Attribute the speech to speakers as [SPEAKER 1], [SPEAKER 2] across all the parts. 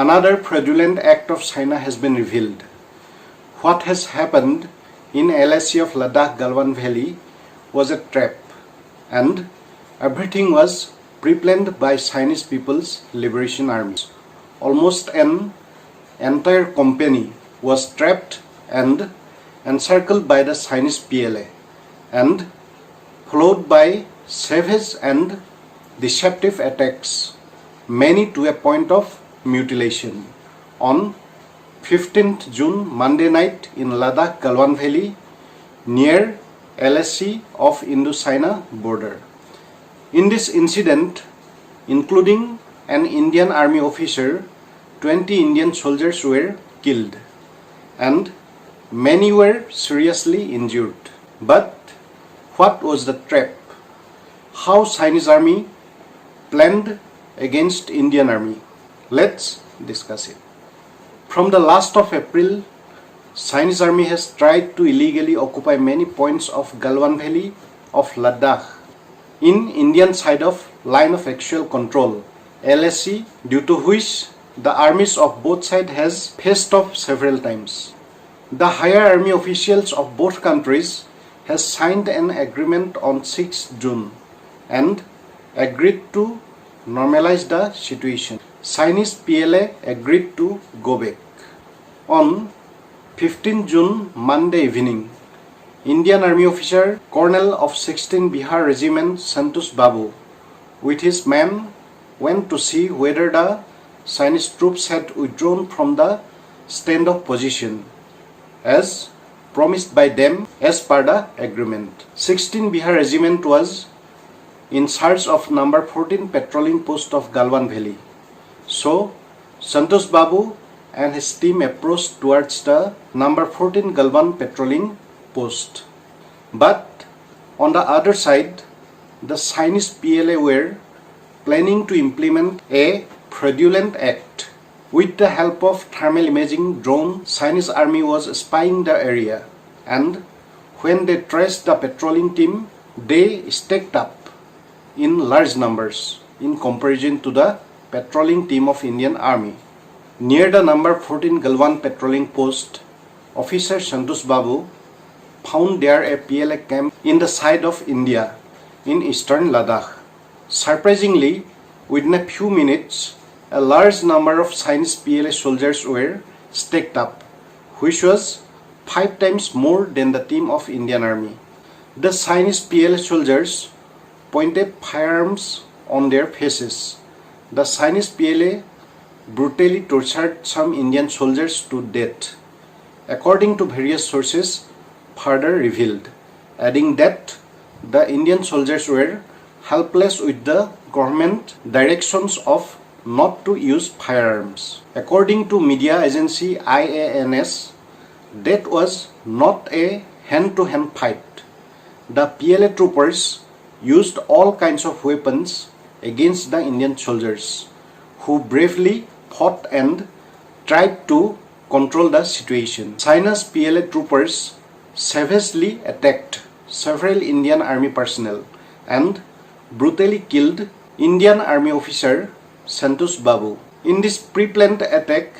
[SPEAKER 1] Another fraudulent act of China has been revealed. What has happened in L.A.C of Ladakh Galwan Valley was a trap, and everything was pre-planned by Chinese People's Liberation Army. Almost an entire company was trapped and encircled by the Chinese PLA and followed by savage and deceptive attacks, many to a point of mutilation. On 15th June, Monday night in Ladakh Galwan Valley near L.A.C of Indo-China border. In this incident, including an Indian army officer, 20 Indian soldiers were killed and many were seriously injured. But what was the trap? How Chinese army planned against Indian army? Let's discuss it. From the last of April, Chinese army has tried to illegally occupy many points of Galwan Valley of Ladakh in Indian side of line of actual control, L.A.C, due to which the armies of both sides has faced off several times. The higher army officials of both countries has signed an agreement on 6th June and agreed to normalize the situation. Chinese PLA agreed to go back. On 15 June, Monday evening, Indian Army officer, Colonel of 16 Bihar Regiment Santosh Babu, with his men went to see whether the Chinese troops had withdrawn from the standoff position, as promised by them as per the agreement. 16 Bihar Regiment was in search of number 14 patrolling post of Galwan Valley. So, Santosh Babu and his team approached towards the number 14 Galwan patrolling post. But on the other side, the Chinese PLA were planning to implement a fraudulent act. With the help of thermal imaging drone, Chinese army was spying the area, and when they traced the patrolling team, they stacked up in large numbers in comparison to the patrolling team of Indian Army. Near the number 14 Galwan patrolling post, Officer Santosh Babu found there a PLA camp in the side of India in eastern Ladakh. Surprisingly, within a few minutes, a large number of Chinese PLA soldiers were stacked up, which was 5 times more than the team of Indian Army. The Chinese PLA soldiers pointed firearms on their faces. The Chinese PLA brutally tortured some Indian soldiers to death, according to various sources further revealed, adding that the Indian soldiers were helpless with the government directions of not to use firearms. According to media agency IANS, that was not a hand-to-hand fight. The PLA troopers used all kinds of weapons against the Indian soldiers, who bravely fought and tried to control the situation. China's PLA troopers savagely attacked several Indian Army personnel and brutally killed Indian Army officer Santosh Babu. In this pre-planned attack,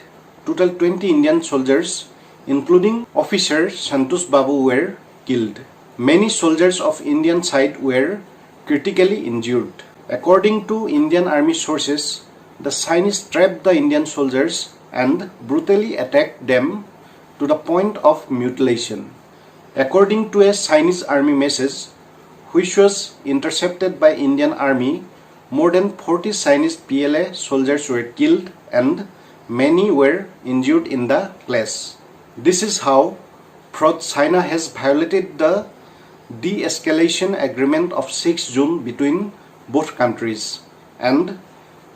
[SPEAKER 1] total 20 Indian soldiers, including officer Santosh Babu, were killed. Many soldiers of Indian side were critically injured. According to Indian Army sources, the Chinese trapped the Indian soldiers and brutally attacked them to the point of mutilation. According to a Chinese army message, which was intercepted by Indian Army, more than 40 Chinese PLA soldiers were killed and many were injured in the clash. This is how China has violated the de-escalation agreement of 6 June between both countries and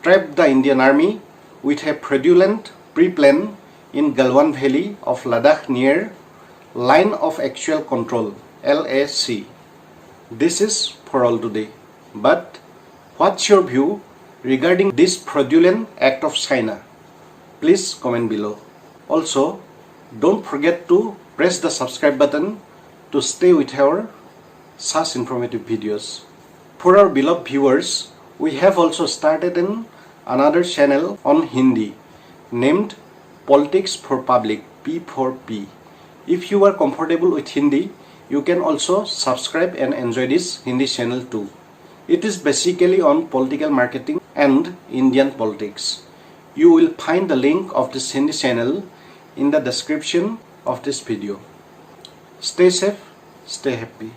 [SPEAKER 1] trapped the Indian Army with a fraudulent pre-plan in Galwan Valley of Ladakh near Line of Actual Control, L.A.C. This is for all today. But what's your view regarding this fraudulent act of China? Please comment below. Also, don't forget to press the subscribe button to stay with our such informative videos. For our beloved viewers, we have also started another channel on Hindi. named Politics for Public, P4P. If you are comfortable with Hindi, you can also subscribe and enjoy this Hindi channel too. It is basically on political marketing and Indian politics. You will find the link of this Hindi channel in the description of this video. Stay safe, stay happy.